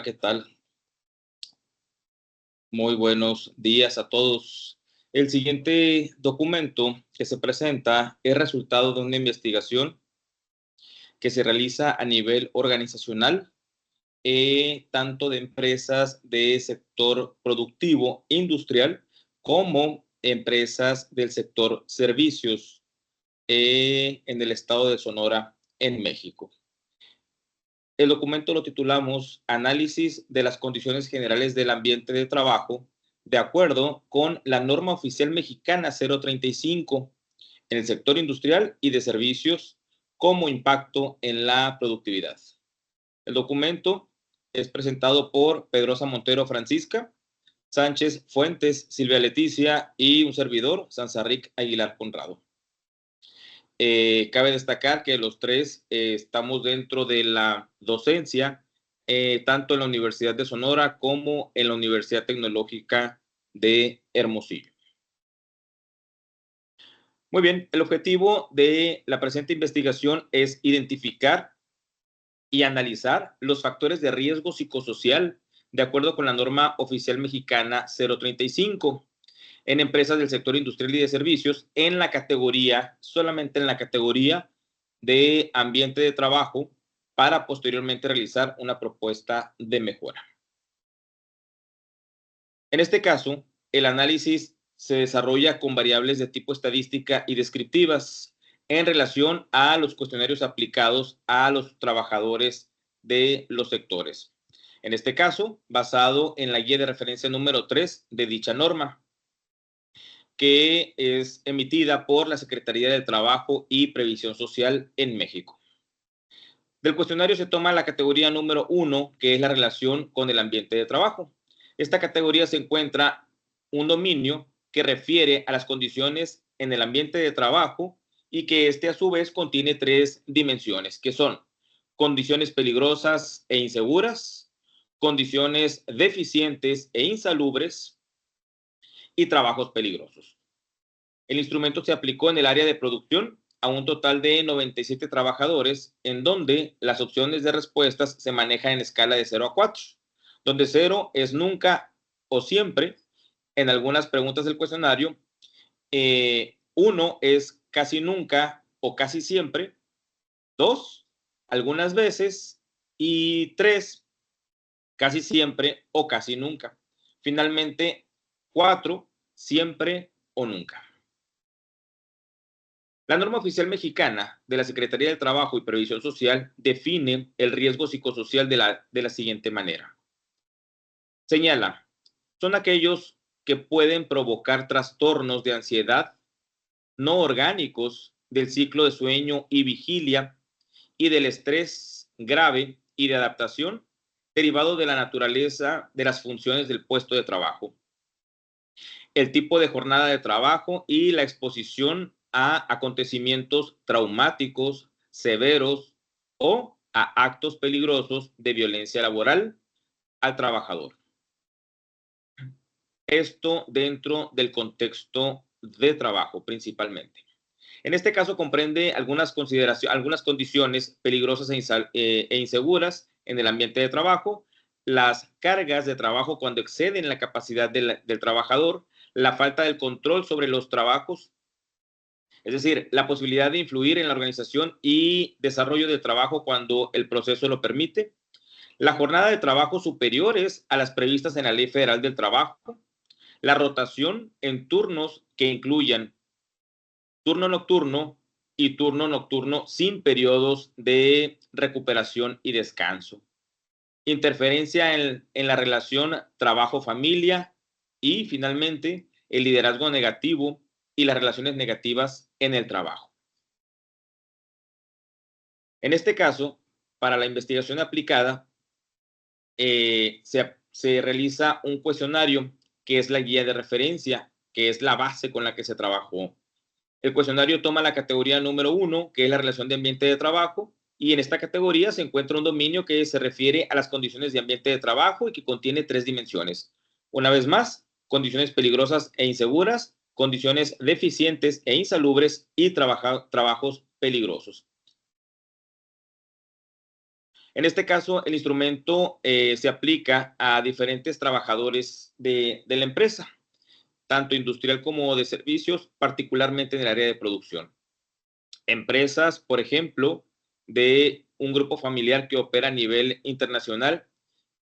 ¿qué tal? Muy buenos días a todos. El siguiente documento que se presenta es resultado de una investigación que se realiza a nivel organizacional, tanto de empresas de sector productivo industrial como empresas del sector servicios en el estado de Sonora, en México. El documento lo titulamos Análisis de las condiciones generales del ambiente de trabajo de acuerdo con la norma oficial mexicana 035 en el sector industrial y de servicios como impacto en la productividad. El documento es presentado por Pedrosa Montero Francisca, Sánchez Fuentes, Silvia Leticia y un servidor, Sansarric Aguilar Conrado. Cabe destacar que los tres estamos dentro de la docencia, tanto en la Universidad de Sonora como en la Universidad Tecnológica de Hermosillo. Muy bien, el objetivo de la presente investigación es identificar y analizar los factores de riesgo psicosocial de acuerdo con la norma oficial mexicana 035 en empresas del sector industrial y de servicios en la categoría, solamente en la categoría de ambiente de trabajo, para posteriormente realizar una propuesta de mejora. En este caso, el análisis se desarrolla con variables de tipo estadística y descriptivas en relación a los cuestionarios aplicados a los trabajadores de los sectores. En este caso, basado en la guía de referencia número 3 de dicha norma, que es emitida por la Secretaría de Trabajo y Previsión Social en México. Del cuestionario se toma la categoría número 1, que es la relación con el ambiente de trabajo. Esta categoría se encuentra un dominio que refiere a las condiciones en el ambiente de trabajo y que a su vez contiene 3 dimensiones, que son condiciones peligrosas e inseguras, condiciones deficientes e insalubres y trabajos peligrosos. El instrumento se aplicó en el área de producción a un total de 97 trabajadores, en donde las opciones de respuestas se manejan en escala de 0 a 4, donde 0 es nunca o siempre. En algunas preguntas del cuestionario, 1 es casi nunca o casi siempre, 2, algunas veces, y 3, casi siempre o casi nunca. Finalmente, 4, siempre o nunca. La norma oficial mexicana de la Secretaría de Trabajo y Previsión Social define el riesgo psicosocial de la siguiente manera. Señala, son aquellos que pueden provocar trastornos de ansiedad no orgánicos del ciclo de sueño y vigilia y del estrés grave y de adaptación derivado de la naturaleza de las funciones del puesto de trabajo, el tipo de jornada de trabajo y la exposición a acontecimientos traumáticos, severos o a actos peligrosos de violencia laboral al trabajador. Esto dentro del contexto de trabajo principalmente. En este caso comprende algunas condiciones peligrosas e inseguras en el ambiente de trabajo, las cargas de trabajo cuando exceden la capacidad del trabajador, la falta del control sobre los trabajos, es decir, la posibilidad de influir en la organización y desarrollo del trabajo cuando el proceso lo permite, la jornada de trabajo superiores a las previstas en la Ley Federal del Trabajo, la rotación en turnos que incluyan turno nocturno y turno nocturno sin periodos de recuperación y descanso, interferencia en la relación trabajo-familia y finalmente el liderazgo negativo y las relaciones negativas en el trabajo. En este caso, para la investigación aplicada, se realiza un cuestionario que es la guía de referencia, que es la base con la que se trabajó. El cuestionario toma la categoría número 1, que es la relación de ambiente de trabajo, y en esta categoría se encuentra un dominio que se refiere a las condiciones de ambiente de trabajo y que contiene 3 dimensiones. Una vez más, condiciones peligrosas e inseguras, condiciones deficientes e insalubres y trabajos peligrosos. En este caso, el instrumento se aplica a diferentes trabajadores de la empresa, tanto industrial como de servicios, particularmente en el área de producción. Empresas, por ejemplo, de un grupo familiar que opera a nivel internacional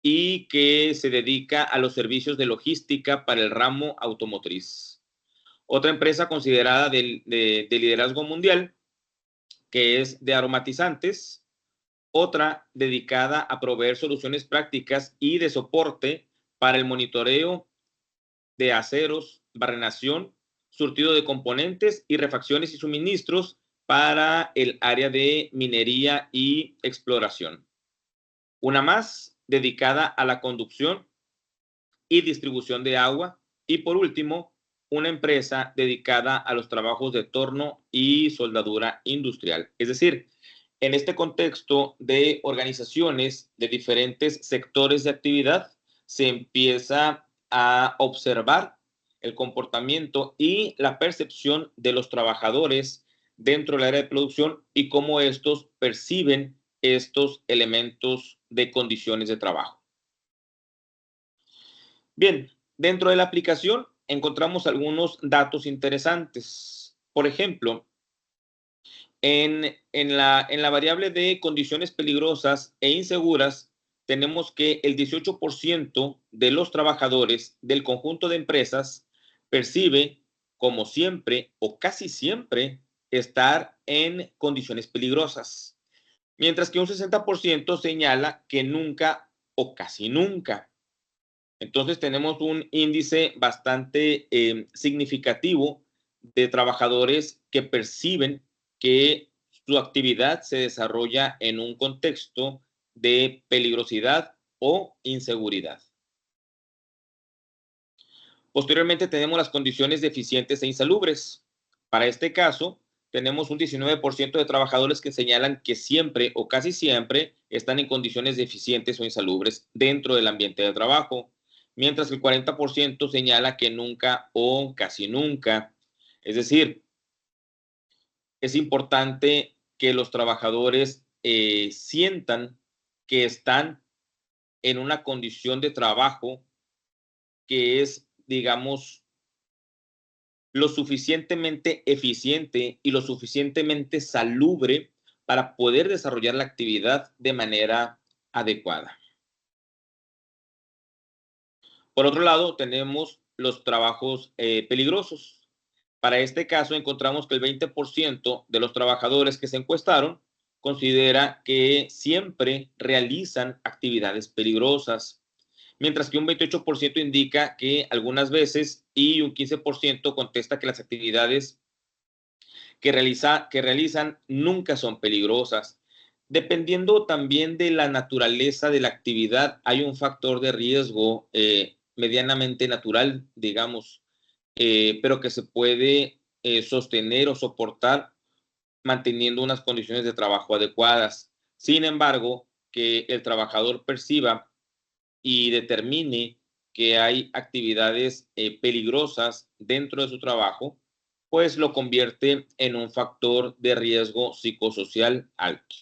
y que se dedica a los servicios de logística para el ramo automotriz. Otra empresa considerada de liderazgo mundial, que es de aromatizantes. Otra dedicada a proveer soluciones prácticas y de soporte para el monitoreo de aceros, barrenación, surtido de componentes y refacciones y suministros para el área de minería y exploración. Una más dedicada a la conducción y distribución de agua. Y por último, una empresa dedicada a los trabajos de torno y soldadura industrial. Es decir, en este contexto de organizaciones de diferentes sectores de actividad, se empieza a observar el comportamiento y la percepción de los trabajadores dentro del área de producción y cómo estos perciben estos elementos de condiciones de trabajo. Bien, dentro de la aplicación encontramos algunos datos interesantes. Por ejemplo, en la variable de condiciones peligrosas e inseguras, tenemos que el 18% de los trabajadores del conjunto de empresas percibe, como siempre o casi siempre, estar en condiciones peligrosas, mientras que un 60% señala que nunca o casi nunca. Entonces tenemos un índice bastante significativo de trabajadores que perciben que su actividad se desarrolla en un contexto de peligrosidad o inseguridad. Posteriormente tenemos las condiciones deficientes e insalubres. Para este caso, tenemos un 19% de trabajadores que señalan que siempre o casi siempre están en condiciones deficientes o insalubres dentro del ambiente de trabajo, mientras que el 40% señala que nunca o casi nunca. Es decir, es importante que los trabajadores sientan que están en una condición de trabajo que es, digamos, lo suficientemente eficiente y lo suficientemente salubre para poder desarrollar la actividad de manera adecuada. Por otro lado, tenemos los trabajos peligrosos. Para este caso, encontramos que el 20% de los trabajadores que se encuestaron considera que siempre realizan actividades peligrosas, mientras que un 28% indica que algunas veces y un 15% contesta que las actividades que realizan nunca son peligrosas. Dependiendo también de la naturaleza de la actividad, hay un factor de riesgo medianamente natural, digamos, pero que se puede sostener o soportar manteniendo unas condiciones de trabajo adecuadas. Sin embargo, que el trabajador perciba y determine que hay actividades peligrosas dentro de su trabajo, pues lo convierte en un factor de riesgo psicosocial alto.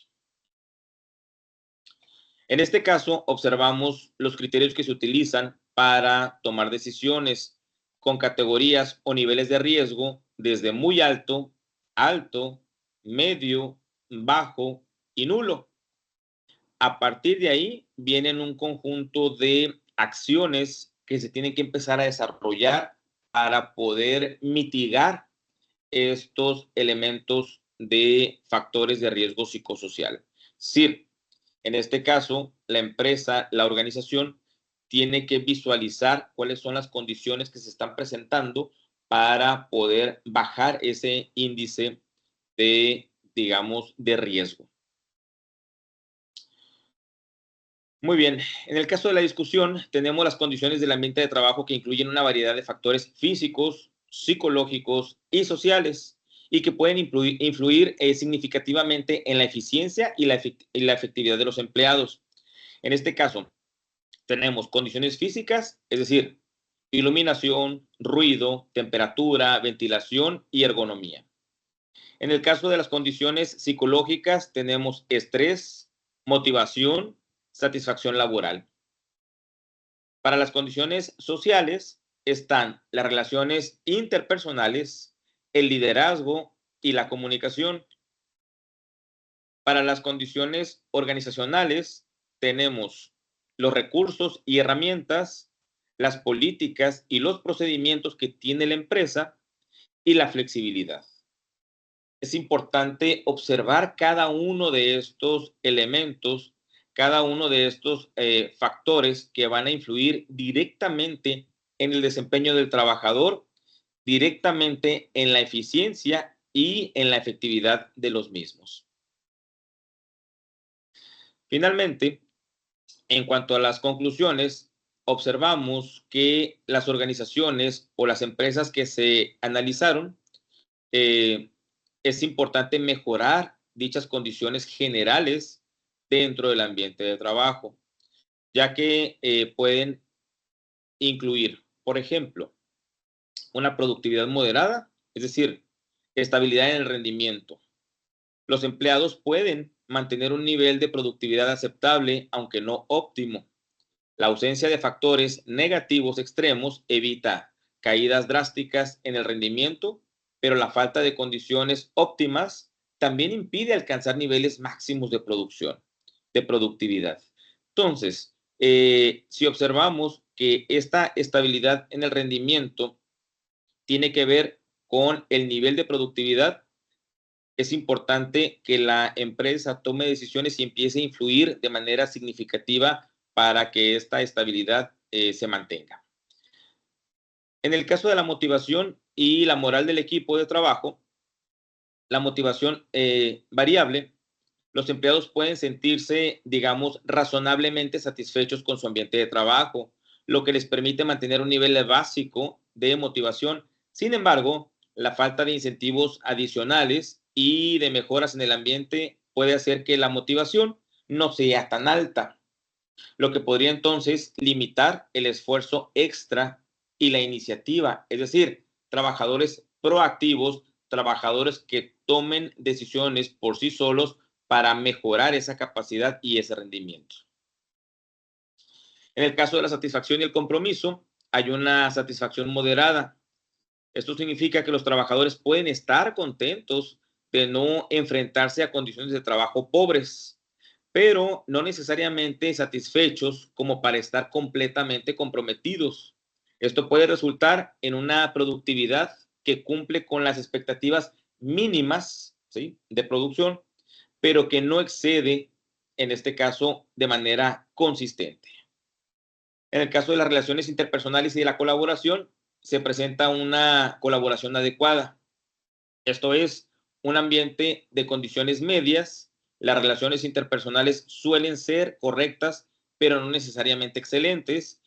En este caso, observamos los criterios que se utilizan para tomar decisiones con categorías o niveles de riesgo desde muy alto, alto, medio, bajo y nulo. A partir de ahí vienen un conjunto de acciones que se tienen que empezar a desarrollar para poder mitigar estos elementos de factores de riesgo psicosocial. Sí, en este caso, la empresa, la organización, tiene que visualizar cuáles son las condiciones que se están presentando para poder bajar ese índice de, digamos, de riesgo. Muy bien, en el caso de la discusión, tenemos las condiciones del ambiente de trabajo que incluyen una variedad de factores físicos, psicológicos y sociales y que pueden influir significativamente en la eficiencia y la efectividad de los empleados. En este caso, tenemos condiciones físicas, es decir, iluminación, ruido, temperatura, ventilación y ergonomía. En el caso de las condiciones psicológicas, tenemos estrés, motivación, satisfacción laboral. Para las condiciones sociales están las relaciones interpersonales, el liderazgo y la comunicación. Para las condiciones organizacionales tenemos los recursos y herramientas, las políticas y los procedimientos que tiene la empresa y la flexibilidad. Es importante observar cada uno de estos elementos, cada uno de estos factores que van a influir directamente en el desempeño del trabajador, directamente en la eficiencia y en la efectividad de los mismos. Finalmente, en cuanto a las conclusiones, observamos que las organizaciones o las empresas que se analizaron, eh, es importante mejorar dichas condiciones generales dentro del ambiente de trabajo, ya que pueden incluir, por ejemplo, una productividad moderada, es decir, estabilidad en el rendimiento. Los empleados pueden mantener un nivel de productividad aceptable, aunque no óptimo. La ausencia de factores negativos extremos evita caídas drásticas en el rendimiento, pero la falta de condiciones óptimas también impide alcanzar niveles máximos de producción, de productividad. Entonces, si observamos que esta estabilidad en el rendimiento tiene que ver con el nivel de productividad, es importante que la empresa tome decisiones y empiece a influir de manera significativa para que esta estabilidad se mantenga. En el caso de la motivación y la moral del equipo de trabajo, la motivación variable, los empleados pueden sentirse, digamos, razonablemente satisfechos con su ambiente de trabajo, lo que les permite mantener un nivel básico de motivación. Sin embargo, la falta de incentivos adicionales y de mejoras en el ambiente puede hacer que la motivación no sea tan alta, lo que podría entonces limitar el esfuerzo extra y la iniciativa, es decir, trabajadores proactivos, trabajadores que tomen decisiones por sí solos para mejorar esa capacidad y ese rendimiento. En el caso de la satisfacción y el compromiso, hay una satisfacción moderada. Esto significa que los trabajadores pueden estar contentos de no enfrentarse a condiciones de trabajo pobres, pero no necesariamente satisfechos como para estar completamente comprometidos. Esto puede resultar en una productividad que cumple con las expectativas mínimas, ¿sí?, de producción, pero que no excede, en este caso, de manera consistente. En el caso de las relaciones interpersonales y de la colaboración, se presenta una colaboración adecuada. Esto es un ambiente de condiciones medias. Las relaciones interpersonales suelen ser correctas, pero no necesariamente excelentes.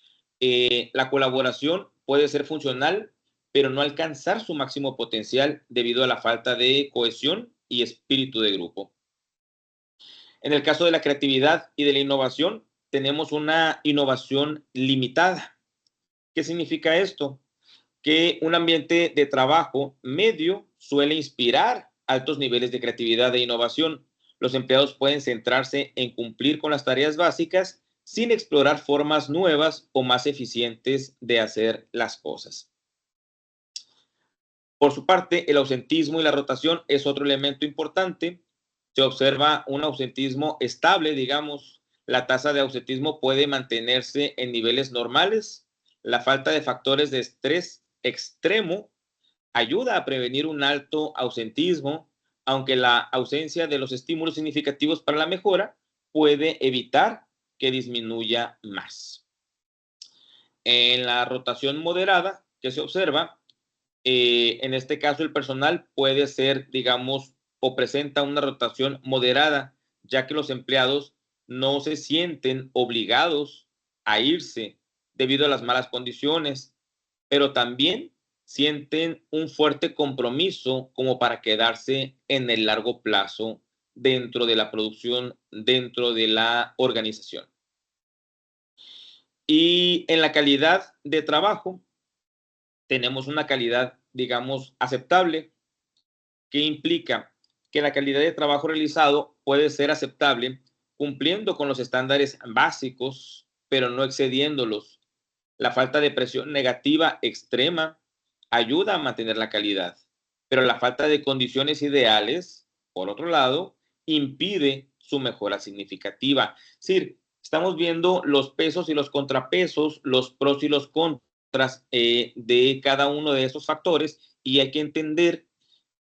La colaboración puede ser funcional, pero no alcanzar su máximo potencial debido a la falta de cohesión y espíritu de grupo. En el caso de la creatividad y de la innovación, tenemos una innovación limitada. ¿Qué significa esto? Que un ambiente de trabajo medio suele inspirar altos niveles de creatividad e innovación. Los empleados pueden centrarse en cumplir con las tareas básicas sin explorar formas nuevas o más eficientes de hacer las cosas. Por su parte, el ausentismo y la rotación es otro elemento importante. Se observa un ausentismo estable, digamos, la tasa de ausentismo puede mantenerse en niveles normales. La falta de factores de estrés extremo ayuda a prevenir un alto ausentismo, aunque la ausencia de los estímulos significativos para la mejora puede evitar que disminuya más. En la rotación moderada que se observa, en este caso el personal puede ser, digamos, o presenta una rotación moderada, ya que los empleados no se sienten obligados a irse debido a las malas condiciones, pero también sienten un fuerte compromiso como para quedarse en el largo plazo dentro de la producción, dentro de la organización. Y en la calidad de trabajo, tenemos una calidad, digamos, aceptable, que implica que la calidad de trabajo realizado puede ser aceptable cumpliendo con los estándares básicos, pero no excediéndolos. La falta de presión negativa extrema ayuda a mantener la calidad, pero la falta de condiciones ideales, por otro lado, impide su mejora significativa. Es decir, estamos viendo los pesos y los contrapesos, los pros y los contras de cada uno de esos factores, y hay que entender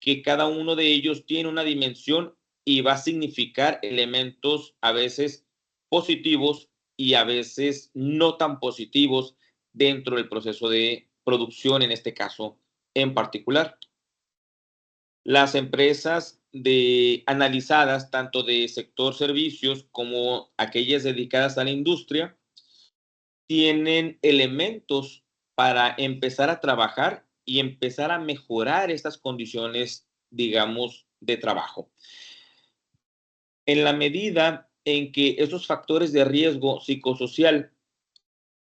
que cada uno de ellos tiene una dimensión y va a significar elementos a veces positivos y a veces no tan positivos dentro del proceso de producción, en este caso en particular. Las empresas analizadas, tanto de sector servicios como aquellas dedicadas a la industria, tienen elementos para empezar a trabajar y empezar a mejorar estas condiciones, digamos, de trabajo. En la medida en que esos factores de riesgo psicosocial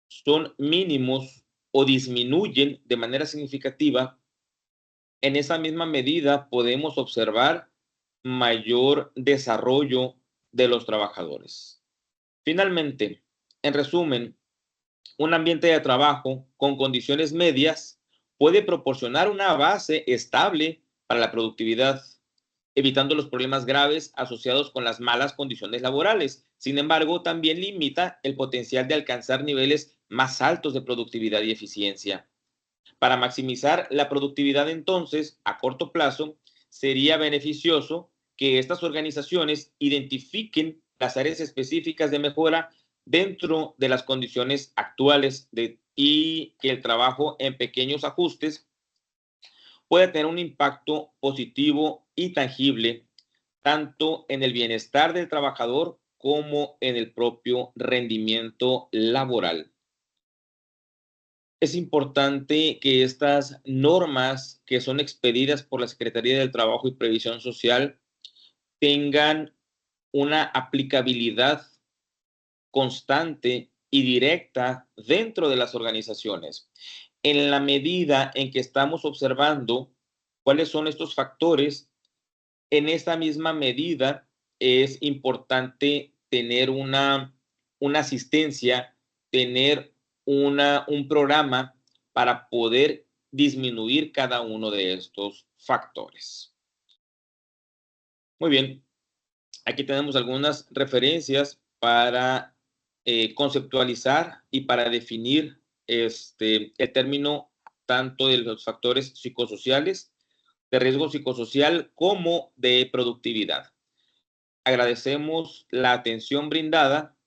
son mínimos o disminuyen de manera significativa, en esa misma medida podemos observar mayor desarrollo de los trabajadores. Finalmente, en resumen, un ambiente de trabajo con condiciones medias puede proporcionar una base estable para la productividad, evitando los problemas graves asociados con las malas condiciones laborales. Sin embargo, también limita el potencial de alcanzar niveles más altos de productividad y eficiencia. Para maximizar la productividad, entonces, a corto plazo, sería beneficioso que estas organizaciones identifiquen las áreas específicas de mejora dentro de las condiciones actuales y que el trabajo en pequeños ajustes pueda tener un impacto positivo y tangible tanto en el bienestar del trabajador como en el propio rendimiento laboral. Es importante que estas normas que son expedidas por la Secretaría del Trabajo y Previsión Social tengan una aplicabilidad constante y directa dentro de las organizaciones. En la medida en que estamos observando cuáles son estos factores, en esta misma medida es importante tener una asistencia, tener un programa para poder disminuir cada uno de estos factores. Muy bien, aquí tenemos algunas referencias para conceptualizar y para definir el término tanto de los factores psicosociales, de riesgo psicosocial, como de productividad. Agradecemos la atención brindada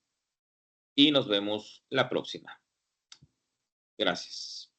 y nos vemos la próxima. Gracias.